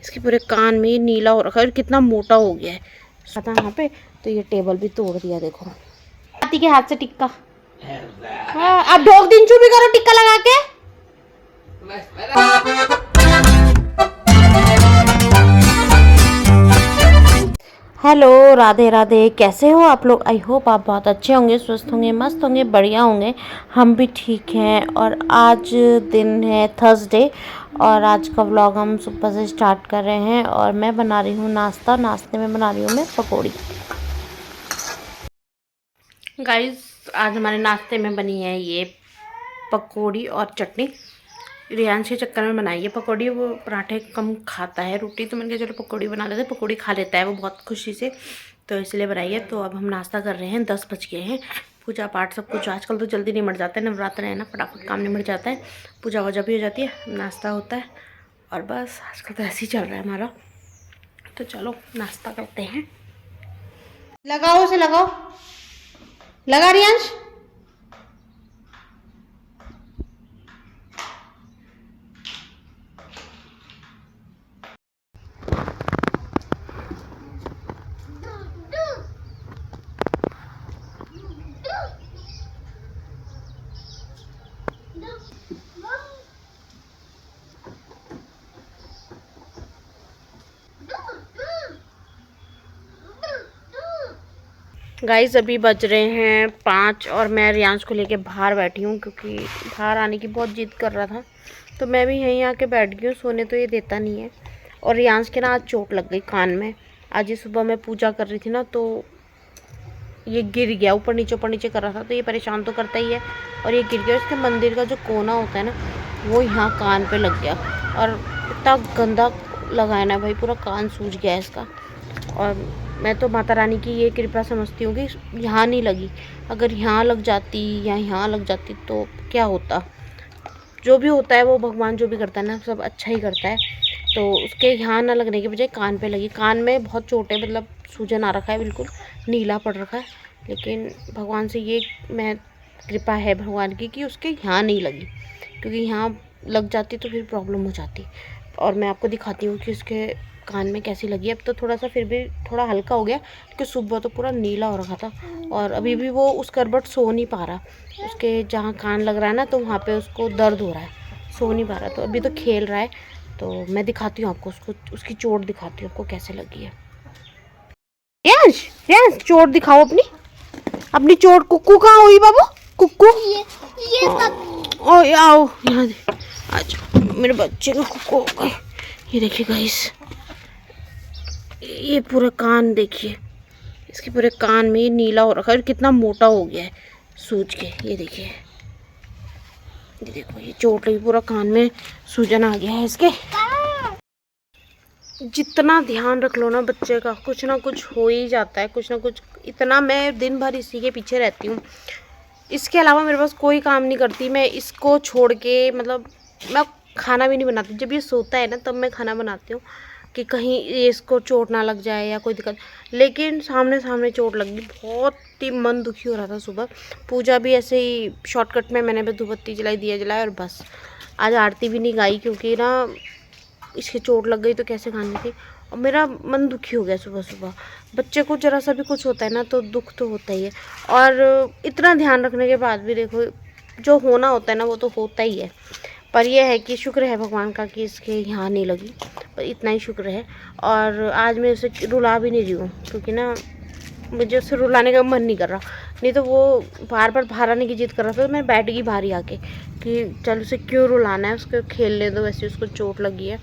इसके पूरे कान में नीला हो रखा है और कितना मोटा हो गया है था यहाँ पे। तो ये टेबल भी तोड़ दिया देखो। हाथी के हाथ से टिक्का। हाँ, अब ढोक दिन भी करो टिक्का लगा के। हेलो, राधे राधे। कैसे हो आप लोग? आई होप आप बहुत अच्छे होंगे, स्वस्थ होंगे, मस्त होंगे, बढ़िया होंगे। हम भी ठीक हैं। और आज दिन है थर्सडे और आज का व्लॉग हम सुबह से स्टार्ट कर रहे हैं। और मैं बना रही हूँ नाश्ता। नाश्ते में बना रही हूँ मैं पकौड़ी। गाइस, आज हमारे नाश्ते में बनी है ये पकौड़ी और चटनी। रियांश के चक्कर में बनाई है पकौड़ी। वो पराठे कम खाता है, रोटी तो मैंने कहा चलो पकौड़ी बना लेते, पकौड़ी खा लेता है वो बहुत खुशी से, तो इसलिए बनाई है। तो अब हम नाश्ता कर रहे हैं। 10 बज गए हैं। पूजा पाठ सब कुछ आजकल तो जल्दी निमट जाता है, नवरात्र है ना, फटाफट काम निमट जाता है, पूजा वूजा भी हो जाती है, नाश्ता होता है और बस आजकल तो ऐसे ही चल रहा है हमारा। तो चलो नाश्ता करते हैं। लगाओ उसे, लगाओ, लगा रियांश। गाइस, अभी बज रहे हैं 5 और मैं रियांश को लेके बाहर बैठी हूँ क्योंकि बाहर आने की बहुत जिद कर रहा था। तो मैं भी यहीं आके बैठ गई हूँ, सोने तो ये देता नहीं है। और रियांश के ना आज चोट लग गई कान में। आज ही सुबह मैं पूजा कर रही थी ना, तो ये गिर गया, ऊपर नीचे कर रहा था, तो ये परेशान तो करता ही है। और ये गिर गया। इसके मंदिर का जो कोना होता है ना, वो यहाँ कान पे लग गया और इतना गंदा लगा है ना भाई, पूरा कान सूज गया है इसका। और मैं तो माता रानी की ये कृपा समझती हूँ कि यहाँ नहीं लगी। अगर यहाँ लग जाती या यहाँ लग जाती तो क्या होता। जो भी होता है वो भगवान जो भी करता है ना, सब अच्छा ही करता है। तो उसके यहाँ ना लगने की बजाय कान पे लगी। कान में बहुत चोट है, मतलब सूजन आ रखा है, बिल्कुल नीला पड़ रखा है। लेकिन भगवान से ये मैं कृपा है भगवान की कि उसके यहाँ नहीं लगी, क्योंकि यहाँ लग जाती तो फिर प्रॉब्लम हो जाती। और मैं आपको दिखाती हूँ कि उसके कान में कैसी लगी। अब तो थोड़ा सा फिर भी थोड़ा हल्का हो गया, क्योंकि सुबह तो पूरा नीला हो रखा था। और अभी भी वो उस करबट सो नहीं पा रहा। उसके जहाँ कान लग रहा है ना, तो वहाँ पे उसको दर्द हो रहा है, सो नहीं पा रहा। तो अभी तो खेल रहा है। तो मैं दिखाती हूँ आपको, उसको उसकी चोट दिखाती हूँ आपको कैसे लगी है। यश यश, चोट दिखाओ अपनी, अपनी चोट। कुक्कू कहाँ हुई बाबू? कुक्कू ये ओ आओ यहाँ, आज मेरे बच्चे का कुक्कू हो गए। ये देखिए गाइस, ये पूरा कान देखिए, इसके पूरे कान में नीला हो रखा है और कितना मोटा हो गया है सूज के। ये देखिए, ये देखो, ये चोट लगी, पूरा कान में सूजन आ गया है इसके। जितना ध्यान रख लो ना बच्चे का, कुछ ना कुछ हो ही जाता है, कुछ ना कुछ। इतना मैं दिन भर इसी के पीछे रहती हूँ, इसके अलावा मेरे पास कोई काम नहीं करती मैं। इसको छोड़ के मतलब मैं खाना भी नहीं बनाती। जब ये सोता है ना तब मैं खाना बनाती हूँ कि कहीं ये इसको चोट ना लग जाए या कोई दिक्कत। लेकिन सामने सामने चोट लग गई, बहुत ही मन दुखी हो रहा था सुबह। पूजा भी ऐसे ही शॉर्टकट में मैंने भी धूपबत्ती जलाई, दिया जलाया और बस। आज आरती भी नहीं गाई क्योंकि ना इसकी चोट लग गई तो कैसे खानी थी। और मेरा मन दुखी हो गया सुबह सुबह। बच्चे को ज़रा सा भी कुछ होता है ना तो दुख तो होता ही है। और इतना ध्यान रखने के बाद भी देखो, जो होना होता है ना वो तो होता ही है। पर यह है कि शुक्र है भगवान का कि इसके यहाँ नहीं लगी, पर इतना ही शुक्र है। और आज मैं उसे रुला भी नहीं रही हूँ, क्योंकि ना मुझे उसे रुलाने का मन नहीं कर रहा। नहीं तो वो बार बार बाहर आने की जिद कर रहा था, तो मैं बैठ गई बाहर ही आके कि चल उसे क्यों रुलाना है, उसको खेलने दो, वैसे उसको चोट लगी है।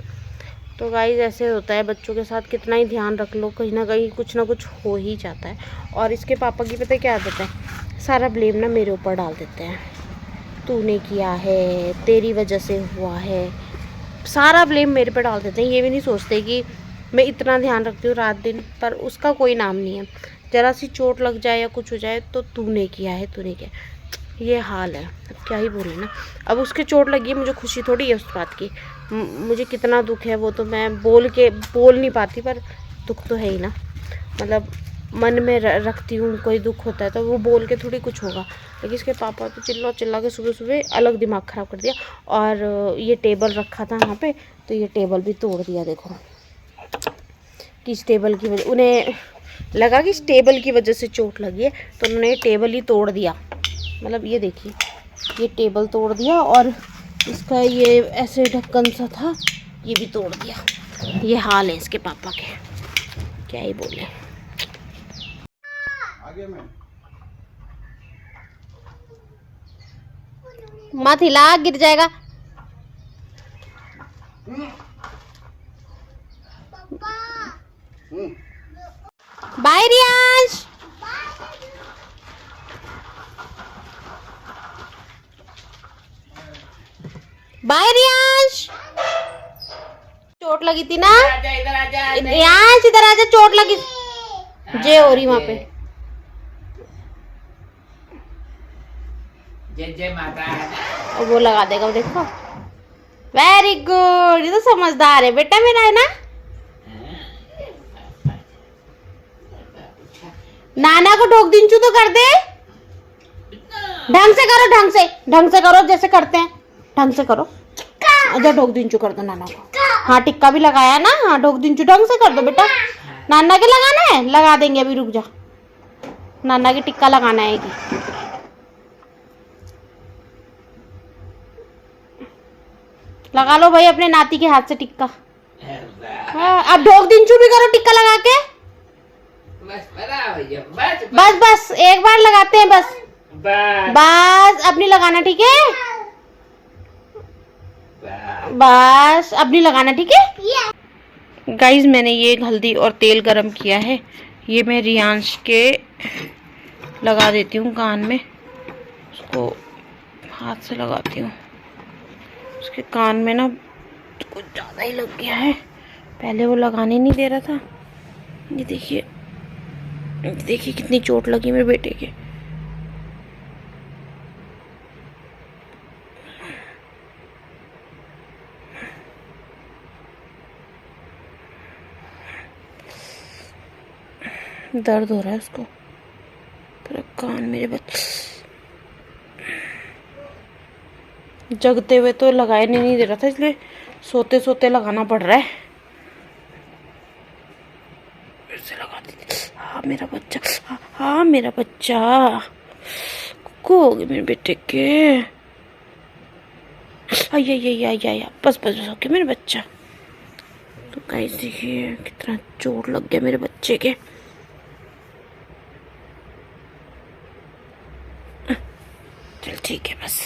तो गाइस, ऐसे होता है बच्चों के साथ, कितना ही ध्यान रख लो कहीं ना कुछ हो ही जाता है। और इसके पापा की पता है क्या आदत है, सारा ब्लेम ना मेरे ऊपर डाल देते हैं। तूने किया है, तेरी वजह से हुआ है, सारा ब्लेम मेरे पे डाल देते हैं। ये भी नहीं सोचते कि मैं इतना ध्यान रखती हूँ रात दिन, पर उसका कोई नाम नहीं है। ज़रा सी चोट लग जाए या कुछ हो जाए तो तूने किया है, तूने किया। ये हाल है, अब क्या ही बोले ना। अब उसके चोट लगी है, मुझे खुशी थोड़ी है उस बात की। मुझे कितना दुख है वो तो मैं बोल नहीं पाती, पर दुख तो है ही ना। मतलब मन में रखती हूँ, कोई दुख होता है तो वो बोल के थोड़ी कुछ होगा। लेकिन इसके पापा तो चिल्ला के सुबह सुबह अलग दिमाग ख़राब कर दिया। और ये टेबल रखा था वहाँ पे, तो ये टेबल भी तोड़ दिया देखो। कि इस टेबल की वजह, उन्हें लगा कि इस टेबल की वजह से चोट लगी है, तो उन्होंने ये टेबल ही तोड़ दिया। मतलब ये देखिए, ये टेबल तोड़ दिया और इसका ये ऐसे ढक्कन सा था, ये भी तोड़ दिया। ये हाल है इसके पापा के, क्या ही बोले। मत हिला, गिर जाएगा। बाय रियांश। बाय रियांश। चोट लगी थी ना, रियांश इधर आजा, चोट लगी जे हो रही वहां पे। जय जय माता। और वो लगा देगा, देखो। वेरी गुड, ये तो समझदार है बेटा मेरा, है ना। नाना को ठोक दिंचू तो कर दे, ढंग से करो, ढंग से करो, जैसे करते हैं ढंग से करो। अच्छा ढोक दिंचू कर दो नाना को। हाँ टिक्का भी लगाया ना, हाँ ढोक दिंचू ढंग से कर दो बेटा। नाना के लगाना है, लगा देंगे अभी, रुक जा। नाना की टिक्का लगाना है कि लगा लो भाई अपने नाती के हाथ से टिक्का। हाँ, अब ढोक दिंचू भी करो टिक्का लगा के। बस बस एक बार लगाते हैं, बस बस, अब नहीं लगाना, ठीक है। बस अब नहीं लगाना, ठीक है। गाइज मैंने ये हल्दी और तेल गरम किया है, ये मैं रियांश के लगा देती हूँ कान में। उसको हाथ से लगाती हूँ, उसके कान में ना कुछ ज़्यादा ही लग गया है, पहले वो लगाने नहीं दे रहा था। ये देखिए, देखिए कितनी चोट लगी मेरे बेटे के। दर्द हो रहा है उसको पूरा कान मेरे बच्चे। जगते हुए तो लगाए नहीं दे रहा था, इसलिए सोते सोते लगाना पड़ रहा है। फिर से लगा दी। हाँ मेरा बच्चा, हाँ मेरा बच्चा, को हो गए मेरे बेटे के। आया बस बस बस, ओके मेरे बच्चा। तो गाइस देखिए कितना चोट लग गया मेरे बच्चे के। चल ठीक है बस।